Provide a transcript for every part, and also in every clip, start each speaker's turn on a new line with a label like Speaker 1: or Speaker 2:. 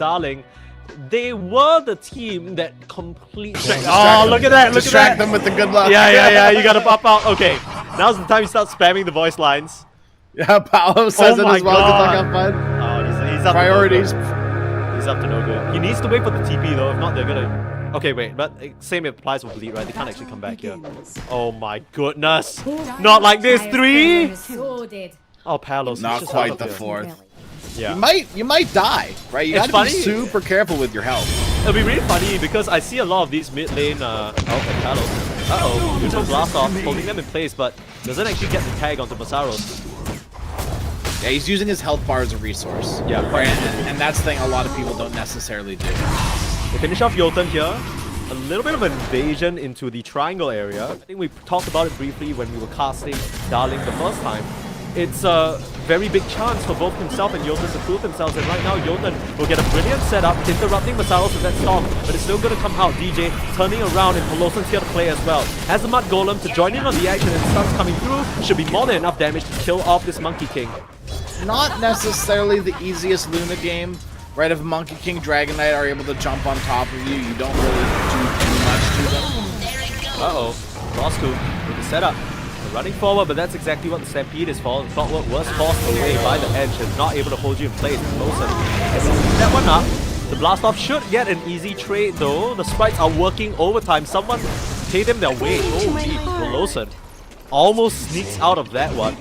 Speaker 1: Darleng, they were the team that completely...
Speaker 2: Oh, look at that! Look
Speaker 3: Distract them with the good luck.
Speaker 1: Yeah, you gotta pop out. Okay, now's the time you start spamming the voice lines.
Speaker 3: Yeah, Paolo says it
Speaker 1: my
Speaker 3: as well.
Speaker 1: God.
Speaker 3: Good luck, have fun.
Speaker 1: Oh, he's up
Speaker 3: Priorities.
Speaker 1: To no good. He's up to no good. He needs to wait for the TP though, if not they're gonna... Okay, wait, but same applies with Bleed, right? They can't actually come back here. Oh my goodness. Not like this, 3? Oh, Palos.
Speaker 3: Not quite the 4th.
Speaker 1: Yeah.
Speaker 3: You might die, right? You
Speaker 1: It's
Speaker 3: gotta be
Speaker 1: funny.
Speaker 3: super careful with your health.
Speaker 1: It'll be really funny because I see a lot of these mid lane, oh, Palos. Uh-oh, neutral blast off, holding them in place, but doesn't actually get the tag onto Masaros.
Speaker 3: Yeah, he's using his health bar as a resource.
Speaker 1: Yeah,
Speaker 3: right? And that's the thing a lot of people don't necessarily do.
Speaker 1: They finish off Jotun here. A little bit of an invasion into the triangle area. I think we talked about it briefly when we were casting Darleng the first time. It's a very big chance for both himself and Jotun to prove themselves, and right now Jotun will get a brilliant setup, interrupting Masaros with that storm, but it's still going to come out. DJ turning around, and Polosan's here to play as well. Has the Mud Golem to join in on the action, and stuns coming through. Should be more than enough damage to kill off this Monkey King.
Speaker 3: Not necessarily the easiest Luna game, right? If Monkey King, Dragon Knight are able to jump on top of you, you don't really do too much to them.
Speaker 1: Uh-oh, Cross Scoop with the setup. They're running forward, but that's exactly what the Stampede is for. Clockwork was forced away by the edge and not able to hold you in place. Closer. That one up. The blast off should get an easy trade though. The sprites are working overtime. Someone pay them their way. Oh, Lawson almost sneaks out of that one.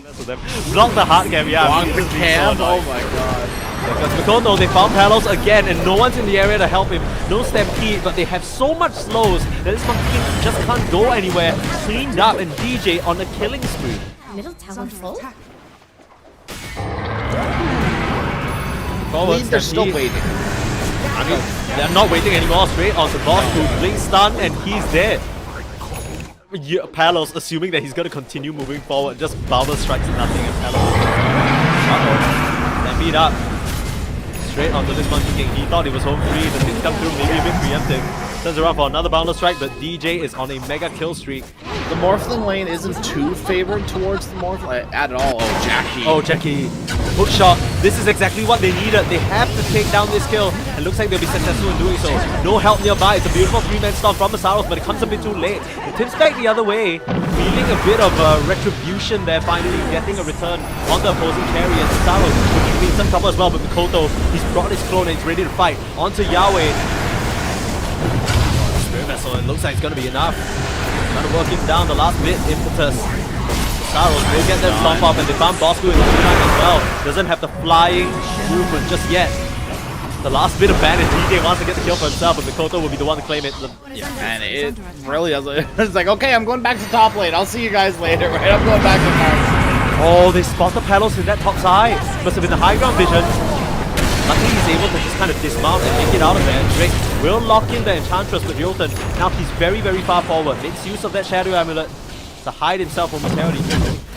Speaker 1: Block the hard cam, yeah.
Speaker 3: Block the cam, oh my god.
Speaker 1: Because Mikoto, they found Palos again and no one's in the area to help him. No Stampede, but they have so much slows that this Monkey just can't go anywhere. Cleaned up and DJ on a killing spree.
Speaker 4: Middle tower full?
Speaker 1: Forward,
Speaker 3: They're still waiting.
Speaker 1: I mean, they're not waiting anymore. Straight onto Boss who blink stun and he's dead. Yeah, Palos assuming that he's gonna continue moving forward, just Boulder strikes nothing and Palos. Stampede up. Straight onto this Monkey King. He thought it was home free, the hits come through, maybe a bit preempting. Turns around for another Boundless Strike, but DJ is on a mega kill streak.
Speaker 3: The Morphling lane isn't too favored towards the Morphling at all. Oh, Jackie.
Speaker 1: Oh, Jackie. Hook shot. This is exactly what they needed. They have to take down this kill. And looks like they'll be successful in doing so. No help nearby. It's a beautiful 3-man storm from Masaros, but it comes a bit too late. It tips back the other way. Feeling a bit of retribution there, finally getting a return on the opposing carry. And Masaros looking to be in some trouble as well, but Mikoto, he's brought his clone and he's ready to fight. Onto Yahweh. Spirit Vessel, it looks like it's going to be enough. Trying to work him down the last bit, impetus. Saros will get that stomp off and they found Bosco in the time as well. Doesn't have the flying movement just yet. The last bit of bandage, DJ wants to get the kill for himself, but Mikoto will be the one to claim it.
Speaker 3: Yeah, and it really doesn't. It's like, okay, I'm going back to top lane. I'll see you guys later, right? I'm going back to Mars.
Speaker 1: Oh, they spot the Palos in that top side. Must have been the high ground vision. Luckily he's able to just kind of dismount and make it out of there. Drake will lock in the Enchantress with Jotun. Now he's very, very far forward. Makes use of that Shadow Amulet to hide himself momentarily.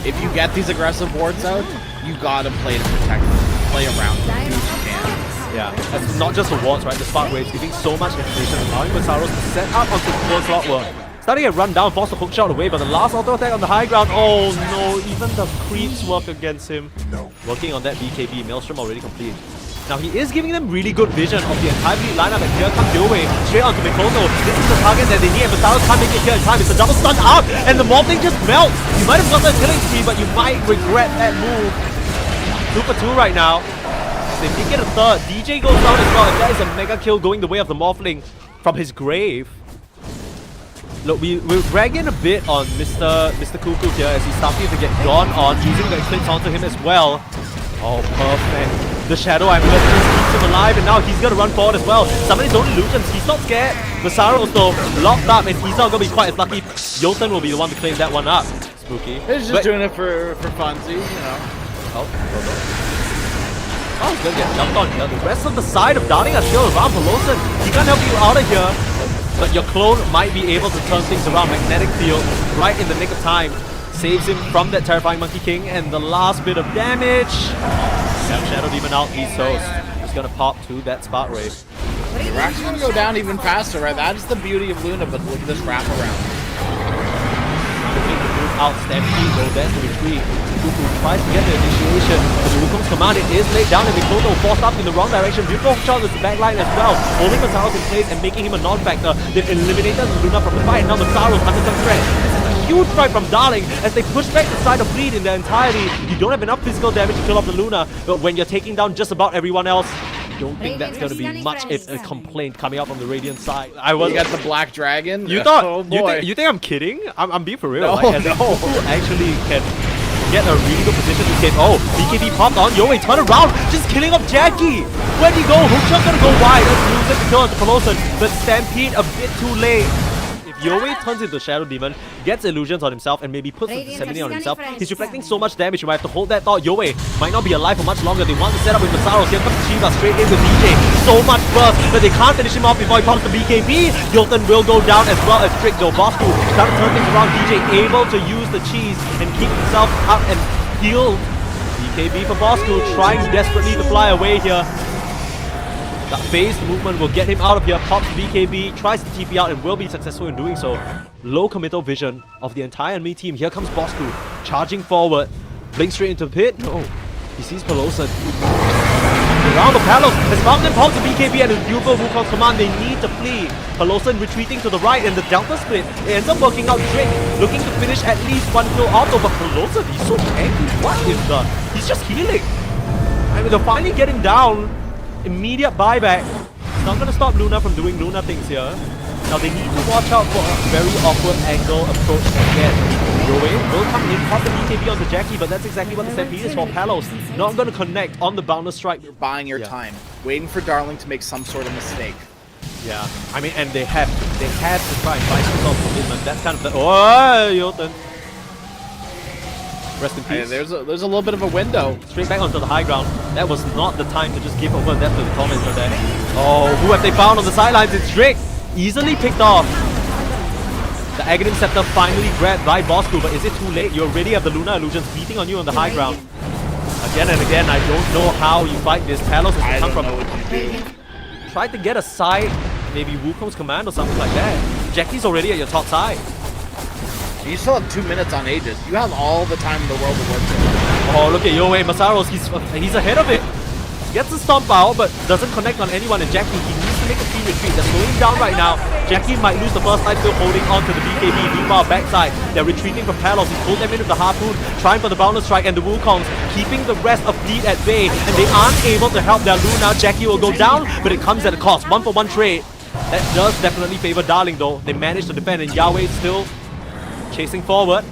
Speaker 3: If you get these aggressive wards out, you gotta play to protect them. Play around them. Do what you can.
Speaker 1: Yeah, it's not just the wards, right? The Spark Waves giving so much information, allowing Masaros to set up onto the close Clockwork. Starting a run down, force the hook shot away, but the last auto attack on the high ground, oh no, even the creeps work against him. Working on that BKB, Maelstrom already complete. Now he is giving them really good vision of the entire Bleed lineup, and here comes Yowei straight onto Mikoto. This is the target that they need, and Masaros can't make it here in time. It's a double stun up, and the Morphling just melts. You might have got that killing spree, but you might regret that move. 2 for 2 right now. They did get a third. DJ goes down as well, and that is a mega kill going the way of the Morphling from his grave. Look, we'll drag in a bit on Mr. Cuckoo here as he's starting to get gone on, using the Eclipse onto him as well. Oh, perfect. The Shadow Amulet just keeps him alive, and now he's gonna run forward as well. Somebody's only illusions, he's not scared. Masaros though, locked up, and he's not gonna be quite as lucky. Jotun will be the one to claim that one up. Spooky.
Speaker 3: He's just doing it for funsies, you know.
Speaker 1: Oh, he's gonna get jumped on here. The rest of the side of Darleng are still around for Lawson. He can't help you out of here, but your clone might be able to turn things around. Magnetic Field right in the nick of time. Saves him from that terrifying Monkey King, and the last bit of damage. Shadow Demon out, he's toast. He's gonna pop to that Spark Wave.
Speaker 3: We're actually gonna go down even faster, right? That is the beauty of Luna, but look at this wraparound.
Speaker 1: out. Stampede, though, there's the retreat. Cuckoo tries to get the initiation, but the Wukong's command, it is laid down, and Mikoto forced up in the wrong direction. Beautiful shot with the backline as well, holding Masaros in place and making him a non-factor. They've eliminated Luna from the fight, and now Masaros under some threat. This is a huge fight from Darleng as they push back the side of Bleed in their entirety. You don't have enough physical damage to kill off the Luna, but when you're taking down just about everyone else, I don't think that's going to be much if a complaint coming out from the Radiant side.
Speaker 3: You got the Black Dragon?
Speaker 1: You thought,
Speaker 3: oh, boy.
Speaker 1: you think I'm kidding? I'm being for real.
Speaker 3: No,
Speaker 1: like, as Cuckoo actually can get a really good position to escape. Oh, BKB popped on. Yoey, turn around. Just killing off Jackie. Where'd he go? Hookshot's gonna go wide. Let's lose it to kill onto Peloton. But Stampede a bit too late. If Yoey turns into Shadow Demon, gets illusions on himself, and maybe puts the disseminate on himself, he's reflecting so much damage. You might have to hold that thought. Yoey might not be alive for much longer. They want to set up with Masaros. Here comes Chiba straight in with DJ. So much burst, but they can't finish him off before he pops the BKB. Yolton will go down as well as Trick. Bosku trying to turn things around. DJ able to use the cheese and keep himself up and heal. BKB for Bosku, trying desperately to fly away here. That phased movement will get him out of here. Pops BKB, tries to TP out and will be successful in doing so. Low committal vision of the entire enemy team. Here comes Bosku, charging forward. Blink straight into the pit. No, he sees Peloton. Around the Palos has found them, pops the BKB and his beautiful Wukong's command. They need to flee. Peloton retreating to the right and the Delta split. It ends up working out. Trick looking to finish at least one kill auto, but Peloton, he's so angry. What is that? He's just healing. I mean, they'll finally get him down. Immediate buyback. It's not going to stop Luna from doing Luna things here. Now they need to watch out for a very awkward angle approach again. Yoey will come in, pop the BKB onto Jackie, but that's exactly what the Stampede is for. Palos not going to connect on the boundless strike.
Speaker 3: You're buying your time, waiting for Darleng to make some sort of mistake.
Speaker 1: Yeah, I mean, and they have to try and fight themselves from him, and that's kind of the... Oh, Yolton. Rest in peace.
Speaker 3: Hey, there's a little bit of a window.
Speaker 1: Straight back onto the high ground. That was not the time to just give over that to the comments there. Oh, who have they found on the sidelines? It's Drake. Easily picked off. The Aghanim Scepter finally grabbed by Bosku, but is it too late? You already have the Luna illusions beating on you on the high ground. Again and again, I don't know how you fight this. Palos has come from... Tried to get a side, maybe Wukong's command or something like that. Jackie's already at your top side.
Speaker 3: You still have 2 minutes on Aegis. You have all the time in the world to work with.
Speaker 1: Oh, look at Yoey. Masaros, he's ahead of it. Gets the stomp out, but doesn't connect on anyone. And Jackie, he needs to make a free retreat. They're slowing him down right now. Jackie might lose the first time, still holding on to the BKB. Meanwhile, backside, they're retreating from Palos. He's pulled them in with the Harpoon, trying for the Boundless Strike, and the Wukongs keeping the rest of Bleed at bay. And they aren't able to help their Luna. Jackie will go down, but it comes at a cost. 1-for-1 trade. That does definitely favor Darleng, though. They managed to defend, and Yahweh still chasing forward,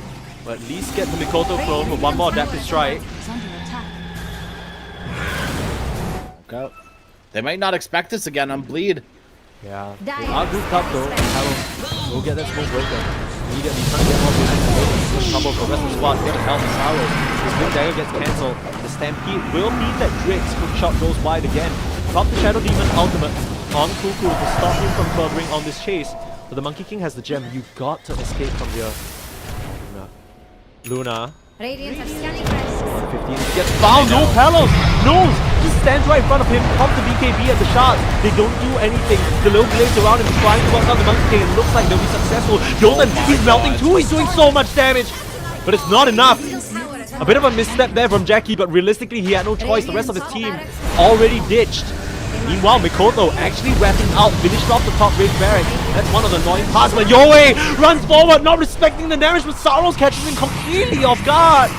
Speaker 1: but at least get the Mikoto prone with one more adaptive strike.
Speaker 3: Okay. They might not expect this again on Bleed.
Speaker 1: Yeah, they are grouped up though. We'll get that smoke broken. Immediately trying to get more business. Trouble for the rest of the squad. Get help Sorrow. His big dagger gets cancelled. The Stampede will mean that Drake's quick shot goes wide again. Pop the Shadow Demon ultimate on Cuckoo to stop him from furthering on this chase. But the Monkey King has the gem. You've got to escape from here. Luna.
Speaker 2: 115
Speaker 1: gets found. No Palos. No. Just stands right in front of him. Pop the BKB at the shards. They don't do anything. The little blades around him trying to work out the Monkey King. It looks like they'll be successful. Yolton, he's melting too. He's doing so much damage. But it's not enough. A bit of a misstep there from Jackie, but realistically he had no choice. The rest of his team already ditched. Meanwhile, Mikoto actually wrapping out, finished off the top range barrack. That's one of the annoying parts, but Yoey runs forward, not respecting the damage, but Saros catches him completely off guard.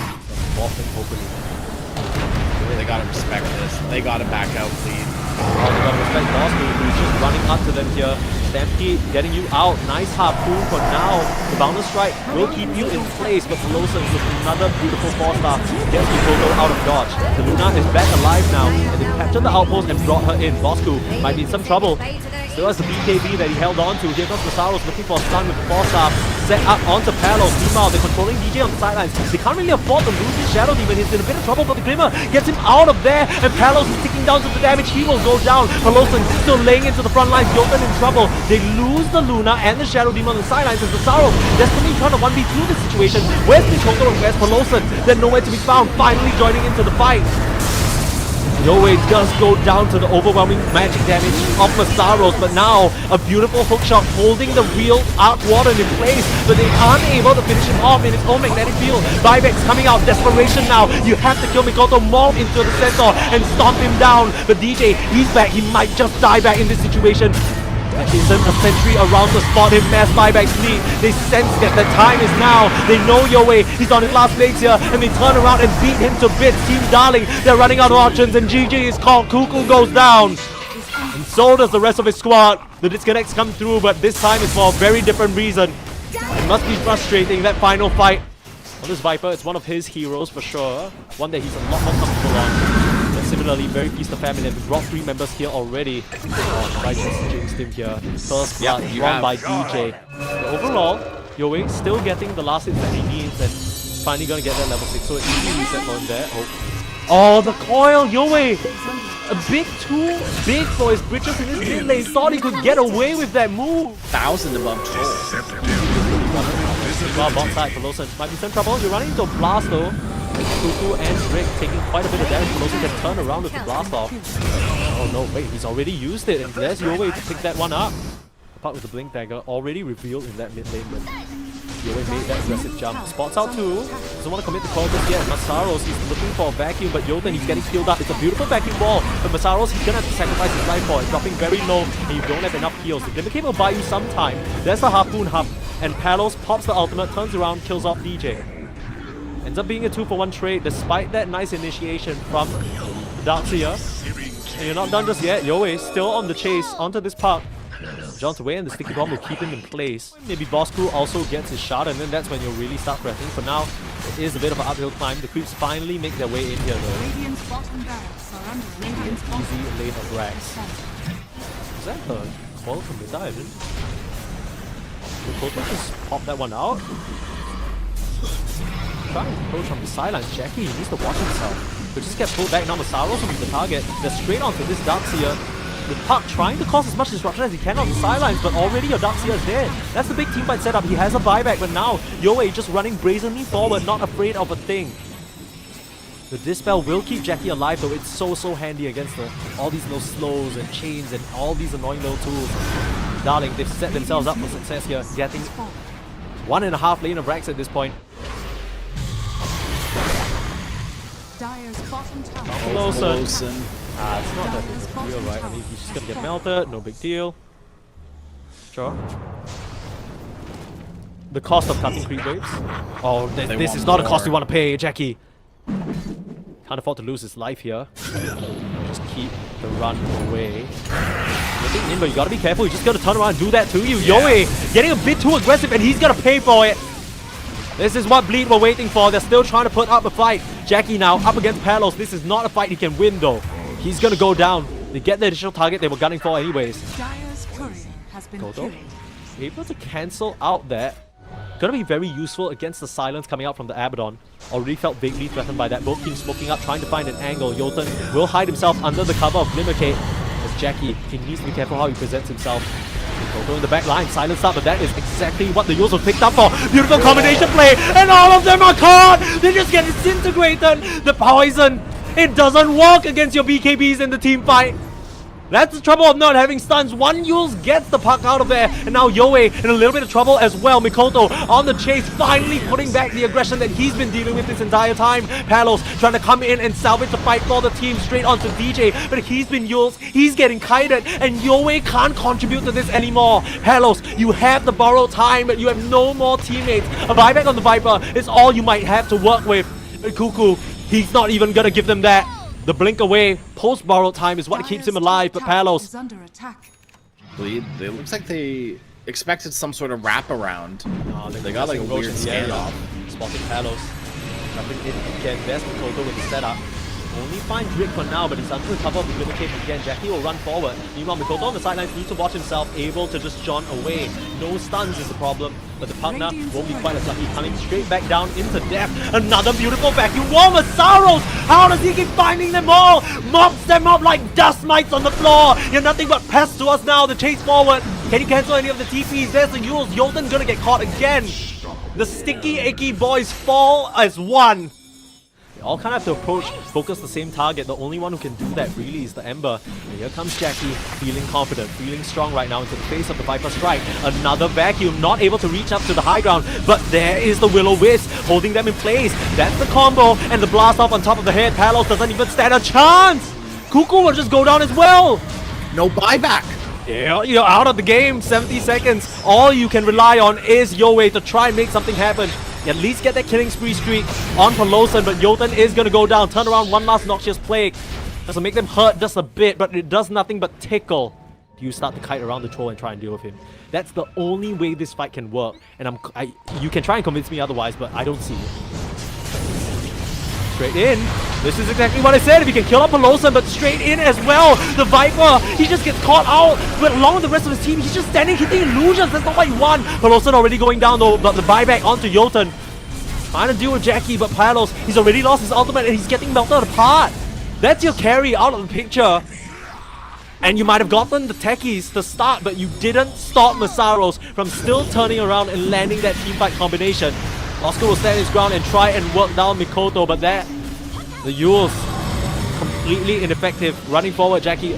Speaker 3: They gotta respect this. They gotta back out, please.
Speaker 1: Oh, they gotta respect Bosku, who's just running up to them here. Stampede getting you out. Nice harpoon for now. The Boundless Strike will keep you in place, but Peloton with another beautiful 4-star gets Mikoto out of dodge. The Luna is back alive now, and they captured the outpost and brought her in. Bosku might be in some trouble. Still has the BKB that he held on to. Here comes Masaros looking for a stun with the 4-star. Set up onto Palos. Meanwhile, they're controlling DJ on the sidelines. They can't really afford to lose his Shadow Demon. He's in a bit of trouble, but the Glimmer gets him out of there. And Palos is ticking down to the damage. He will go down. Peloton still laying into the front lines. Yolton in trouble. They lose the Luna and the Shadow Demon on the sidelines as Masaros desperately trying to 1v2 the situation. Where's Mikoto and where's Peloton? They're nowhere to be found. Finally joining into the fight. Yowie does go down to the overwhelming magic damage of Masaros, but now a beautiful hook shot holding the real Arc Warden in place, but they aren't able to finish him off in its own magnetic field. Babak's coming out, desperation now. You have to kill Mikoto, morph into the centaur and stomp him down. But DJ, he's back. He might just die back in this situation. There isn't a sentry around to spot him mass Babak's lead. They sense that the time is now. They know Yowie, he's on his last legs here, and they turn around and beat him to bits. Team Darleng, they're running out of options, and GG is called. Cuckoo goes down. And so does the rest of his squad. The disconnects come through, but this time it's for a very different reason. It must be frustrating, that final fight. On this Viper, it's one of his heroes for sure. One that he's a lot more comfortable on. Similarly, very feast of family. We brought 3 members here already. Oh, I just jinxed him here. First blood drawn by DJ. But overall, Yowie still getting the last hits that he needs and finally gonna get that level 6. So an easy reset for him there. Oh, the coil, Yowie! A bit too big for his britches in his mid lane. Thought he could get away with that move.
Speaker 3: 1,000 above troll.
Speaker 1: Well, bot side for Lawson. Might be some trouble. You're running into a blast though. Cuckoo and Rick taking quite a bit of damage. Lawson can turn around with the blast off. Oh no, wait, he's already used it, and there's Yowie to pick that one up. Apart with the Blink Dagger, already revealed in that mid lane, but Yowie made that aggressive jump. Spots out too. Doesn't want to commit the call just yet. Masaros, he's looking for a vacuum, but Yoten, he's getting healed up. It's a beautiful vacuum ball, but Masaros, he's gonna have to sacrifice his life for it. Dropping very low, and you don't have enough heals. The Glimmercape will buy you some time. There's the Harpoon Hub, and Palos pops the ultimate, turns around, kills off DJ. Ends up being a 2-for-1 trade, despite that nice initiation from Darkseer. And you're not done just yet. Yowie still on the chase onto this park. John's away, and the sticky bomb will keep him in place. Maybe Boss Crew also gets his shot, and then that's when you'll really start pressing. For now, it is a bit of an uphill climb. The creeps finally make their way in here though. Easy lane of Rags. Is that the call from the dive? Mikoto just popped that one out. Trying to approach from the sidelines. Jackie, he needs to watch himself. But just get pulled back. Now Masaros will be the target. They're straight onto this Darkseer. The Puck trying to cause as much disruption as he can on the sidelines, but already your Darkseer is dead. That's the big teamfight setup. He has a buyback, but now Yowie just running brazenly forward, not afraid of a thing. The Dispel will keep Jackie alive though. It's so handy against all these little slows and chains and all these annoying little tools. Darling, they've set themselves up for success here, getting 1.5 lane of racks at this point. Lawson. It's not that big of a deal, right? I mean, he's just gonna get melted, no big deal. Sure. The cost of cutting creep waves. Oh, this is not a cost you want to pay, Jackie. Can't afford to lose his life here. Just keep the run away. Looking in, but you gotta be careful. You just gotta turn around and do that to you. Yowie getting a bit too aggressive, and he's gonna pay for it. This is what Bleed were waiting for. They're still trying to put up a fight. Jackie now up against Palos. This is not a fight he can win though. He's gonna go down. They get the additional target they were gunning for anyways. Mikoto able to cancel out that. Gonna be very useful against the silence coming out from the Abaddon. Already felt vaguely threatened by that. Both teams smoking up, trying to find an angle. Yoten will hide himself under the cover of Glimmercape. As Jackie, he needs to be careful how he presents himself. Mikoto in the back line, silence up, but that is exactly what the Yules were picked up for. Beautiful combination play, and all of them are caught! They just get disintegrated! The poison, it doesn't work against your BKBs in the team fight. That's the trouble of not having stuns. One Yules gets the puck out of there, and now Yowie in a little bit of trouble as well. Mikoto on the chase, finally putting back the aggression that he's been dealing with this entire time. Palos trying to come in and salvage the fight for the team straight onto DJ, but he's been Yules, he's getting kited, and Yowie can't contribute to this anymore. Palos, you have the borrowed time, but you have no more teammates. A buyback on the Viper is all you might have to work with. Cuckoo, he's not even gonna give them that. The blink away, post-borrowed time is what keeps him alive, but Palos...
Speaker 3: Bleed, it looks like they expected some sort of wraparound. They got like a weird standoff.
Speaker 1: Spotting Palos. Jumping in again, there's Mikoto with the setup. Only finds Rick for now, but he's under the cover of the Glimmercape again. Jackie will run forward. Meanwhile, Mikoto on the sidelines needs to watch himself, able to just jaunt away. No stuns is the problem, but the partner won't be quite as lucky, coming straight back down into death. Another beautiful vacuum wall. Masaros! How does he keep finding them all? Mops them up like dust mites on the floor. You're nothing but pests to us now. The chase forward. Can he cancel any of the TPs? There's the Yules. Yoten's gonna get caught again. The sticky, icky boys fall as one. all kind of have to approach, focus the same target. The only one who can do that really is the Ember. And here comes Jackie, feeling confident, feeling strong right now into the face of the Viper Strike. Another vacuum, not able to reach up to the high ground, but there is the Will-O-Wisp holding them in place. That's the combo, and the blast off on top of the head. Palos doesn't even stand a chance. Cuckoo will just go down as well.
Speaker 3: No buyback.
Speaker 1: Yeah, you're out of the game, 70 seconds. All you can rely on is Yoei to try and make something happen. At least get that killing spree streak on Pelosan, but Jotun is going to go down. Turn around, one last Noxious Plague. Doesn't make them hurt just a bit, but it does nothing but tickle. You start to kite around the troll and try and deal with him. That's the only way this fight can work. And you can try and convince me otherwise, but I don't see it. Straight in. This is exactly what I said. If you can kill up Pelosan, but straight in as well. The Viper, he just gets caught out. But along with the rest of his team, he's just standing hitting illusions. That's not what you want. Pelosan already going down though, but the buyback onto Jotun. Trying to deal with Jackie, but Palos, he's already lost his ultimate and he's getting melted apart. That's your carry out of the picture. And you might have gotten the techies to start, but you didn't stop Masaros from still turning around and landing that teamfight combination. Oscar will stand his ground and try and work down Mikoto, but the Yules completely ineffective. Running forward, Jackie,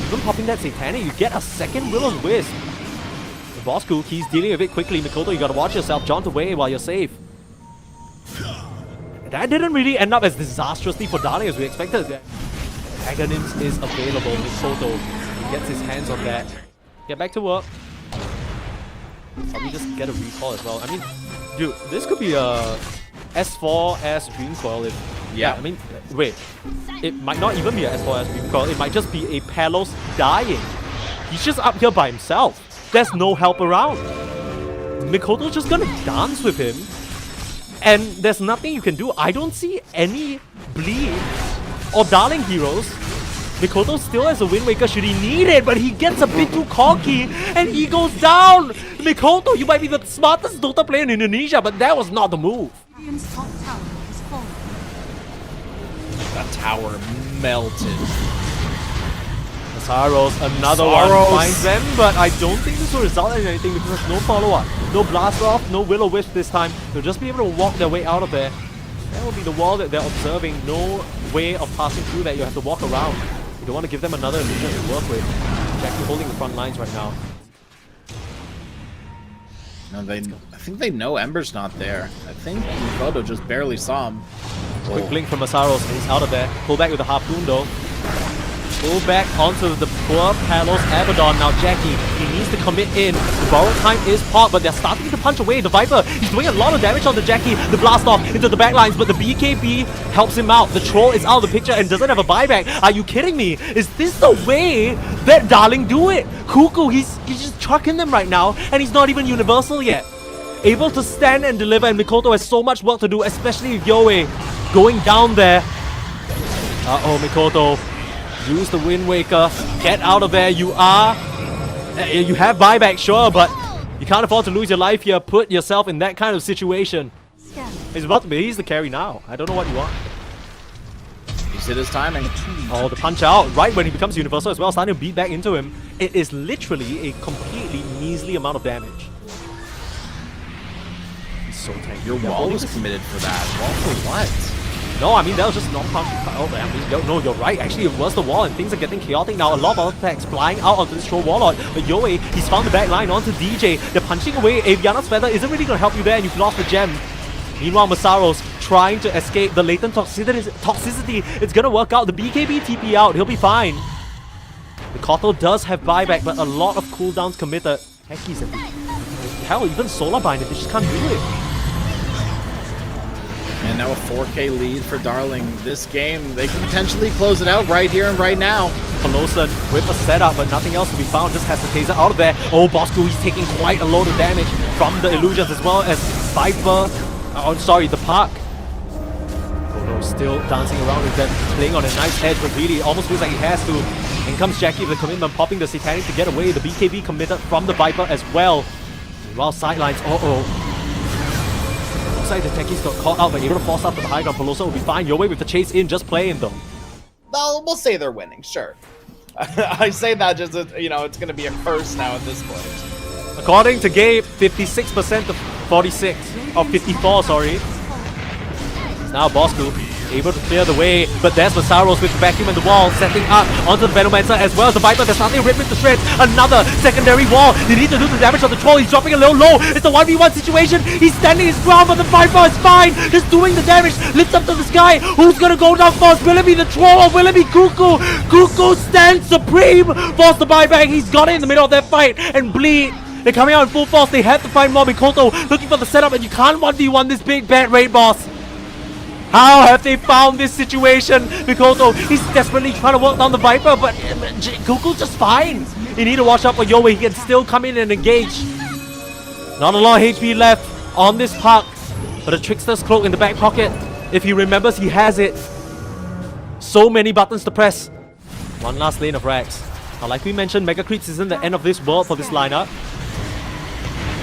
Speaker 1: even popping that Satanic, you get a second Will-O-Wisp. The boss Cook, he's dealing with it quickly. Mikoto, you gotta watch yourself. Jaunt away while you're safe. That didn't really end up as disastrously for Darleng as we expected. Aghanim's is available. Mikoto, he gets his hands on that. Get back to work. Probably just get a recall as well. I mean, dude, this could be a S4S Dream Coil if...
Speaker 3: Yeah.
Speaker 1: I mean, wait. It might not even be a S4S Dream Coil. It might just be a Palos dying. He's just up here by himself. There's no help around. Mikoto's just gonna dance with him. And there's nothing you can do. I don't see any Bleed or Darleng heroes. Mikoto still has a Wind Waker should he need it, but he gets a bit too cocky and he goes down. Mikoto, you might be the smartest Dota player in Indonesia, but that was not the move.
Speaker 3: That tower melted.
Speaker 1: Masaros, another one finds them, but I don't think this will result in anything because there's no follow-up. No blast off, no Will-O-Wisp this time. They'll just be able to walk their way out of there. That will be the wall that they're observing. No way of passing through that. You have to walk around. You don't want to give them another illusion to work with. Jackie holding the front lines right now.
Speaker 3: No, I think they know Ember's not there. I think Mikoto just barely saw him.
Speaker 1: Quick blink from Masaros and he's out of there. Pull back with the harpoon though. Pull back onto the poor Palos Abaddon. Now Jackie, he needs to commit in. The borrowed time is popped, but they're starting to punch away. The Viper, he's doing a lot of damage on the Jackie. The blast off into the backlines, but the BKB helps him out. The troll is out of the picture and doesn't have a buyback. Are you kidding me? Is this the way that Darleng do it? Cuckoo, he's just trucking them right now, and he's not even universal yet. Able to stand and deliver, and Mikoto has so much work to do, especially with Yoei going down there. Uh-oh, Mikoto. Use the Wind Waker. Get out of there. You have buyback, sure, but you can't afford to lose your life here. Put yourself in that kind of situation. He's about to be. He's the carry now. I don't know what you want.
Speaker 3: He's hit his timing.
Speaker 1: Oh, the punch out right when he becomes universal as well. Starting to beat back into him. It is literally a completely measly amount of damage. He's so tanky.
Speaker 3: Your wall was committed for that. Wall for what?
Speaker 1: No, I mean, that was just not punch. Oh, man, no, you're right. Actually, it was the wall, and things are getting chaotic now. A lot of attacks flying out onto this troll warlord. But Yoei, he's found the back line onto DJ. They're punching away. Aviana's Feather isn't really going to help you there, and you've lost the gem. Meanwhile, Masaros trying to escape the latent toxicity. It's going to work out. The BKB TP out. He'll be fine. Mikoto does have buyback, but a lot of cooldowns committed. Heck, he's hell, even Solar Bind, they just can't do it.
Speaker 3: And now a 4K lead for Darleng. This game, they can potentially close it out right here and right now.
Speaker 1: Pelosan with a setup, but nothing else to be found. Just has the taser out of there. Oh, Bosco, he's taking quite a load of damage from the illusions as well as Viper. Oh, sorry, the Park. Kodo still dancing around with them, playing on a nice edge, but really almost feels like he has to. In comes Jackie with the commitment, popping the Satanic to get away. The BKB committed from the Viper as well. Meanwhile, sidelines. The techies got caught out, but able to force up to the high ground. Pelosa will be fine. Yoei with the chase in, just playing though.
Speaker 3: Well, we'll say they're winning, sure. I say that just, you know, it's going to be a curse now at this point.
Speaker 1: According to Gabe, 56% of 46. Or 54, sorry. Now Bosco able to clear the way, but there's Masaros with the vacuum in the wall, setting up onto the Venomancer as well as the Viper. They're starting to rip into shreds. Another secondary wall. They need to do the damage on the troll. He's dropping a little low. It's a 1v1 situation. He's standing his ground, but the Viper is fine. Just doing the damage. Lifts up to the sky. Who's gonna go down first? Will it be the troll or will it be Cuckoo? Cuckoo stands supreme. Force the buyback. He's got it in the middle of that fight. And Bleed, they're coming out in full force. They have to find more. Mikoto looking for the setup, and you can't 1v1 this big bad raid boss. How have they found this situation? Mikoto, he's desperately trying to work down the Viper, but Cuckoo's just fine. You need to watch out for Yowie. He can still come in and engage. Not a lot of HP left on this puck, but a Trickster's Cloak in the back pocket. If he remembers, he has it. So many buttons to press. One last lane of Rags. Now, like we mentioned, Mega Creeps isn't the end of this world for this lineup.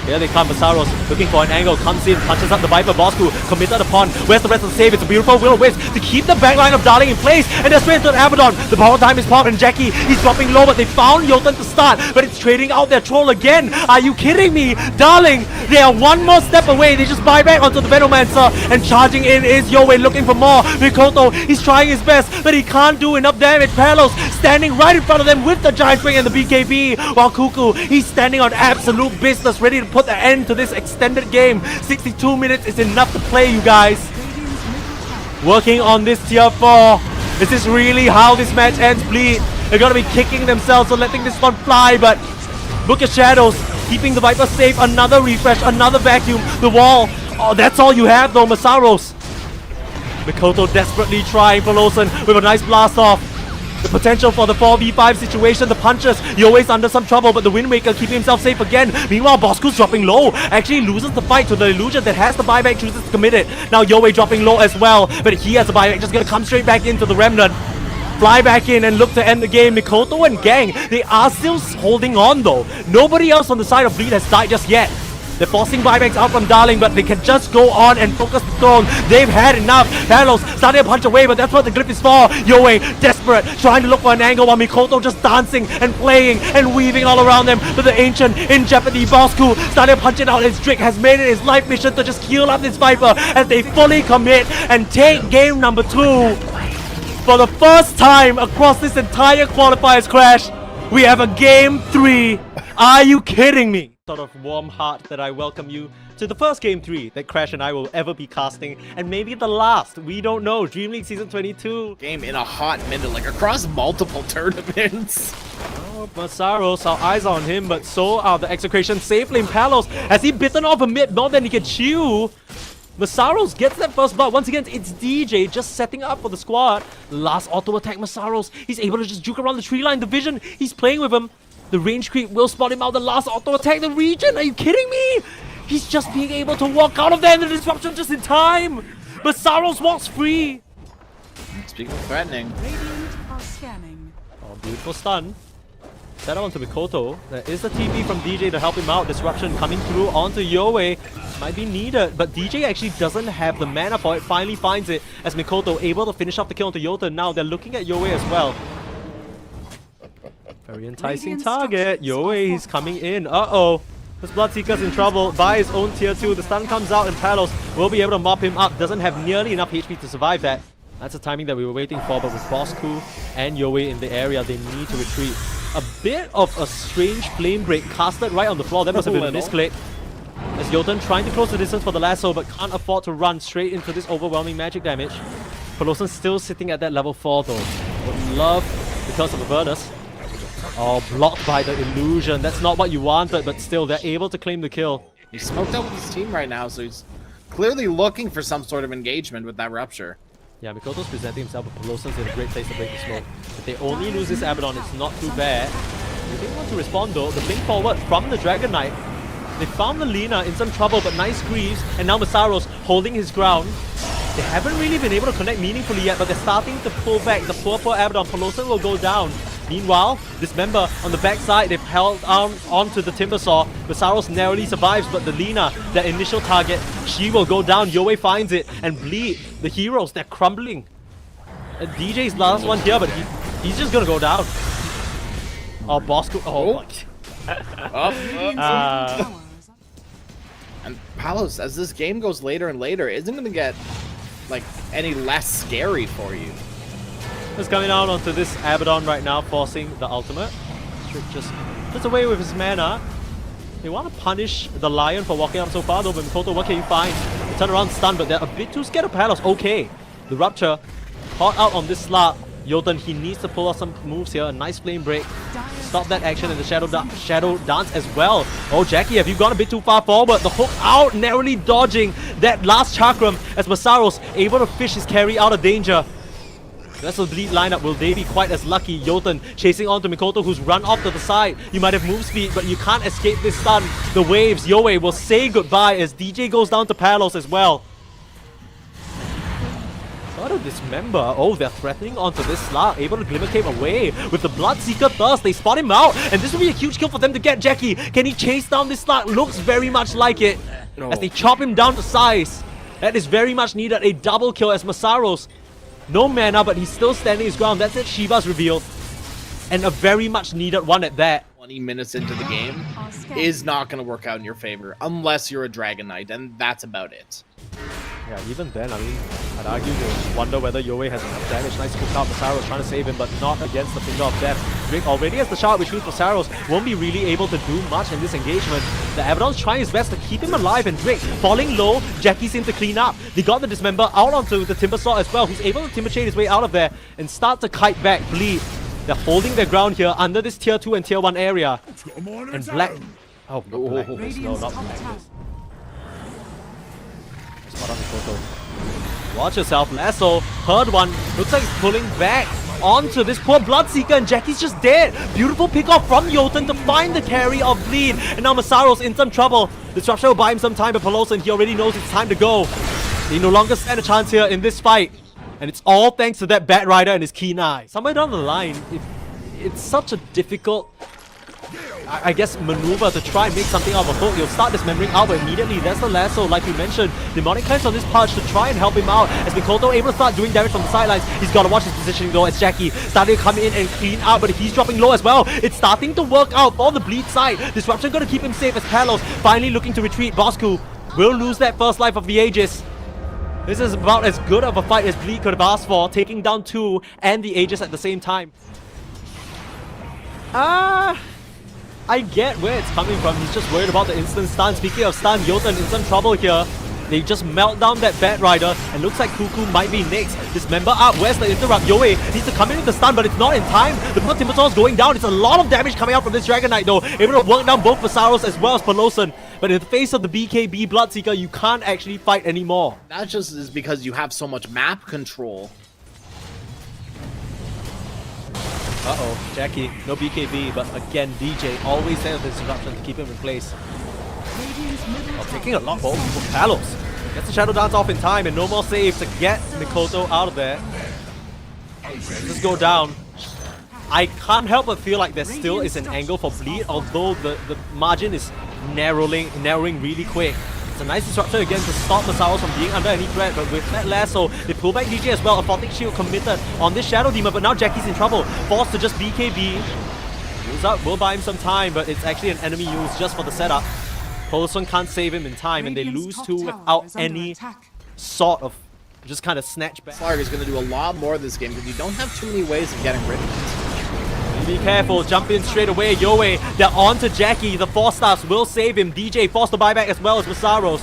Speaker 1: Here they come, Masaros looking for an angle, comes in, punches up the Viper. Bosco committed upon. Where's the rest of the save? It's a beautiful will-o-wisp to keep the backline of Darling in place, and they're straight into an Abaddon. The power time is popped, and Jackie, he's dropping low, but they found Jotun to start, but it's trading out their troll again. Are you kidding me? Darling, they are one more step away. They just buy back onto the Venomancer, and charging in is Yowie looking for more. Mikoto, he's trying his best, but he can't do enough damage. Palos standing right in front of them with the Giant Swing and the BKB, while Cuckoo, he's standing on absolute business, ready to put the end to this extended game. 62 minutes is enough to play, you guys. Working on this tier 4. Is this really how this match ends? Bleed, they're gonna be kicking themselves or letting this one fly, but look at Shadows keeping the Viper safe. Another refresh, another vacuum. The wall, oh, that's all you have though. Masaros, Mikoto desperately trying for Lawson with a nice blast off. The potential for the 4v5 situation, the punches, Yoe's under some trouble, but the Wind Waker keeping himself safe again. Meanwhile, Bosco's dropping low, actually loses the fight to the Illusion that has the buyback, chooses to commit it. Now Yoe dropping low as well, but he has the buyback, just gonna come straight back into the Remnant. Fly back in and look to end the game. Mikoto and Gang, they are still holding on though. Nobody else on the side of Bleed has died just yet. They're forcing buybacks out from Darling, but they can just go on and focus the throne. They've had enough. Palos starting to punch away, but that's what the glyph is for. Yoe, desperate, trying to look for an angle, while Mikoto just dancing and playing and weaving all around them. But the Ancient in jeopardy. Bosco starting to punch it out. His trick has made it his life mission to just heal up this Viper as they fully commit and take game number 2. For the first time across this entire qualifiers crash, we have a game 3. Are you kidding me? Sort of warm heart that I welcome you to the first game 3 that Crash and I will ever be casting, and maybe the last, we don't know. Dreamleague Season 22.
Speaker 3: Game in a hot minute, like across multiple tournaments.
Speaker 1: Oh, Masaros, our eyes are on him, but so are the Execration. Safe lane Palos. Has he bitten off a mid more than he can chew? Masaros gets that first blood. Once again, it's DJ just setting up for the squad. Last auto attack, Masaros. He's able to just juke around the tree line. The vision, he's playing with him. The range creep will spot him out. The last auto attack, the region. Are you kidding me? He's just being able to walk out of there. The disruption just in time. Masaros walks free.
Speaker 3: Speaking of threatening.
Speaker 2: Radiant are scanning.
Speaker 1: Oh, beautiful stun. Set up onto Mikoto. There is the TP from DJ to help him out. Disruption coming through onto Yoe. Might be needed, but DJ actually doesn't have the mana for it. Finally finds it as Mikoto able to finish off the kill onto Yota. Now they're looking at Yoe as well. Very enticing target. Yoe, he's coming in. Uh-oh. This Bloodseeker's in trouble by his own tier 2. The stun comes out and Palos will be able to mop him up. Doesn't have nearly enough HP to survive that. That's the timing that we were waiting for, but with Bosco and Yoe in the area, they need to retreat. A bit of a strange flame break casted right on the floor. That must have been a misclick. As Jotun trying to close the distance for the lasso, but can't afford to run straight into this overwhelming magic damage. Peloson still sitting at that level 4 though. Would love because of Avernus. Oh, blocked by the illusion. That's not what you wanted, but still, they're able to claim the kill.
Speaker 3: He's smoked out with his team right now, so he's clearly looking for some sort of engagement with that rupture.
Speaker 1: Yeah, Mikoto's presenting himself, but Peloson's in a great place to break the smoke. If they only lose this Abaddon, it's not too bad. They didn't want to respond though. The blink forward from the Dragon Knight. They found the Lina in some trouble, but nice Greaves, and now Masaros holding his ground. They haven't really been able to connect meaningfully yet, but they're starting to pull back. The poor Abaddon. Peloson will go down. Meanwhile, this member on the backside, they've held onto the Timbersaw. Masaros narrowly survives, but the Lina, their initial target, she will go down. Yoe finds it, and Bleed, the heroes, they're crumbling. DJ's last one here, but he's just gonna go down. Oh, Bosco. Oh,
Speaker 3: and Palos, as this game goes later and later, isn't going to get like any less scary for you.
Speaker 1: It's coming out onto this Abaddon right now, forcing the ultimate. Strick just puts away with his mana. They want to punish the Lion for walking up so far though, but Mikoto, what can you find? They turn around stun, but they're a bit too scared of Palos. Okay, the Rupture caught out on this slot. Jotun, he needs to pull off some moves here. A nice flame break. Stop that action and the shadow dance as well. Oh, Jackie, have you gone a bit too far forward? The hook out, narrowly dodging that last chakram as Masaros able to fish his carry out of danger. The rest of the Bleed lineup, will they be quite as lucky? Jotun chasing on to Mikoto, who's run off to the side. You might have move speed, but you can't escape this stun. The waves, Yoei will say goodbye as DJ goes down to Palos as well. Got to dismember. Oh, they're threatening onto this slot, able to Glimmer Cape away with the Bloodseeker Thirst. They spot him out, and this will be a huge kill for them to get Jackie. Can he chase down this slot? Looks very much like it. As they chop him down to size. That is very much needed. A double kill as Masaros, no mana, but he's still standing his ground. That's it, Shiva's reveal. And a very much needed one at that.
Speaker 3: 20 minutes into the game is not going to work out in your favor unless you're a Dragon Knight, and that's about it.
Speaker 1: Yeah, even then, I mean, I'd argue they wonder whether Yoei has enough damage. Nice cook out, Masaros trying to save him, but not against the Finger of Death. Drake already has the shard, which means Masaros won't be really able to do much in this engagement. The Abaddon's trying his best to keep him alive, and Drake falling low. Jackie seemed to clean up. They got the Dismember out onto the Timber Saw as well, who's able to Timber Chain his way out of there and start to kite back Bleed. They're holding their ground here under this tier 2 and tier 1 area. And Black... Oh, not Black. No, not Black. Spot on Mikoto. Watch yourself, Lasso. Heard one. Looks like he's pulling back onto this poor Bloodseeker, and Jackie's just dead. Beautiful pick off from Jotun to find the carry of Bleed. And now Masaros in some trouble. Disruption will buy him some time, but Pelosa, and he already knows it's time to go. They no longer stand a chance here in this fight. And it's all thanks to that Bat Rider and his keen eye. Somewhere down the line, it's such a difficult, I guess, maneuver to try and make something out of a hook. You'll start dismembering out, but immediately there's the lasso, like we mentioned. Demonic Cleanse on this punch to try and help him out. As Mikoto able to start doing damage from the sidelines, he's got to watch his positioning though, as Jackie starting to come in and clean out, but he's dropping low as well. It's starting to work out for the Bleed side. Disruption going to keep him safe as Palos finally looking to retreat. Bosku will lose that first life of the Aegis. This is about as good of a fight as Bleed could have asked for, taking down 2 and the Aegis at the same time. I get where it's coming from. He's just worried about the instant stun. Speaking of stun, Jotun in some trouble here. They just melt down that Bat Rider, and looks like Cuckoo might be next. Dismember up. Where's the interrupt? Yoei needs to come in with the stun, but it's not in time. The poor Timbersaw is going down. It's a lot of damage coming out from this Dragon Knight though. Able to work down both Masaros as well as Pelosan. But in the face of the BKB Bloodseeker, you can't actually fight anymore.
Speaker 3: That just is because you have so much map control.
Speaker 1: Uh-oh, Jackie, no BKB, but again, DJ always sends the disruption to keep him in place. Taking a lot both for Palos. Gets the Shadow Dance off in time and no more saves to get Mikoto out of there. Let's go down. I can't help but feel like there still is an angle for Bleed, although the margin is narrowing really quick. It's a nice disruption again to stop Masaros from being under any threat, but with that lasso, they pull back DJ as well. A Photic Shield committed on this Shadow Demon, but now Jackie's in trouble. Forced to just BKB. Use up, will buy him some time, but it's actually an enemy use just for the setup. Polson can't save him in time, and they lose 2 without any sort of just kind of snatch back.
Speaker 3: Slarg is going to do a lot more this game because you don't have too many ways of getting rid of it.
Speaker 1: Be careful, jump in straight away. Yoei, they're on to Jackie. The 4-stars will save him. DJ forced to buy back as well as Masaros.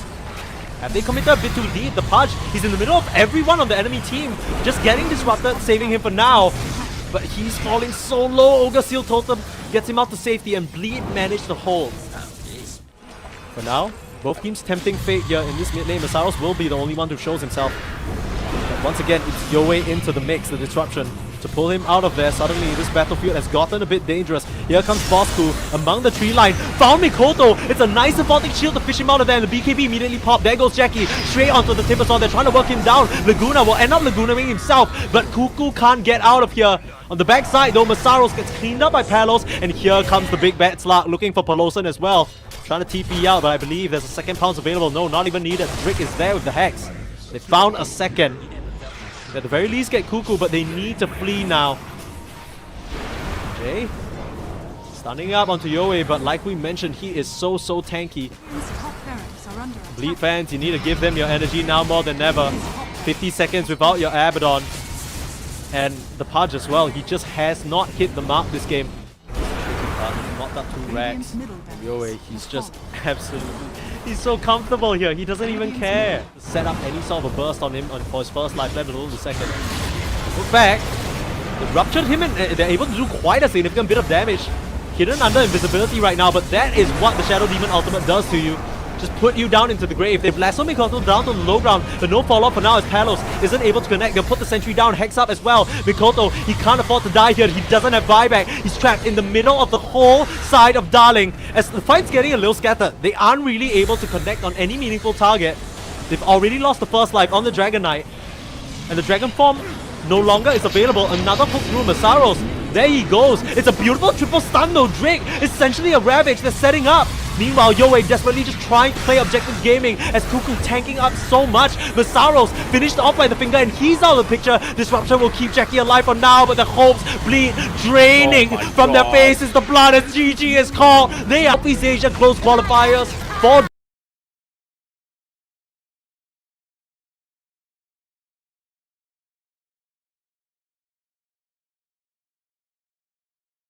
Speaker 1: Have they committed a bit too deep? The Pudge, he's in the middle of everyone on the enemy team. Just getting disrupted, saving him for now. But he's falling so low. Ogre Seal Totem gets him out to safety, and Bleed managed to hold. For now, both teams tempting fate here in this mid lane. Masaros will be the only one who shows himself. But once again, it's Yoei into the mix, the disruption. To pull him out of there, suddenly this battlefield has gotten a bit dangerous. Here comes Bosku among the tree line. Found Mikoto. It's a nice Photic Shield to fish him out of there, and the BKB immediately popped. There goes Jackie straight onto the Timbersaw. They're trying to work him down. Laguna will end up Lagunaing himself, but Cuckoo can't get out of here. On the backside though, Masaros gets cleaned up by Palos, and here comes the big Bat Slark looking for Pelosan as well. Trying to TP out, but I believe there's a second pounce available. No, not even needed. Rick is there with the Hex. They found a second. They at the very least get Cuckoo, but they need to flee now. Jay stunning up onto Yoei, but like we mentioned, he is so tanky. Bleed fans, you need to give them your energy now more than ever. 50 seconds without your Abaddon. And the Pudge as well, he just has not hit the mark this game. Knocked up 2 racks. And Yoey, he's just absolutely... He's so comfortable here, he doesn't even care. Set up any sort of a burst on him for his first life, let alone the second. Look back. They ruptured him and they're able to do quite a significant bit of damage. Hidden under invisibility right now, but that is what the Shadow Demon ultimate does to you. Just put you down into the grave. They've lassoed Mikoto down to the low ground, but no follow-up for now as Palos isn't able to connect. They'll put the sentry down, Hex up as well. Mikoto, he can't afford to die here. He doesn't have buyback. He's trapped in the middle of the whole side of Darleng. As the fight's getting a little scattered, they aren't really able to connect on any meaningful target. They've already lost the first life on the Dragon Knight. And the Dragon Form no longer is available. Another hook through Masaros. There he goes. It's a beautiful triple stun though. Drake, essentially a Ravage they're setting up. Meanwhile, Yoey desperately just trying to play objective gaming as Kuku tanking up so much. Masaros finished off by the finger and he's out of the picture. Disruption will keep Jackie alive for now, but the hopes bleed draining from their faces. The blood as GG is called. They are Southeast Asia close qualifiers for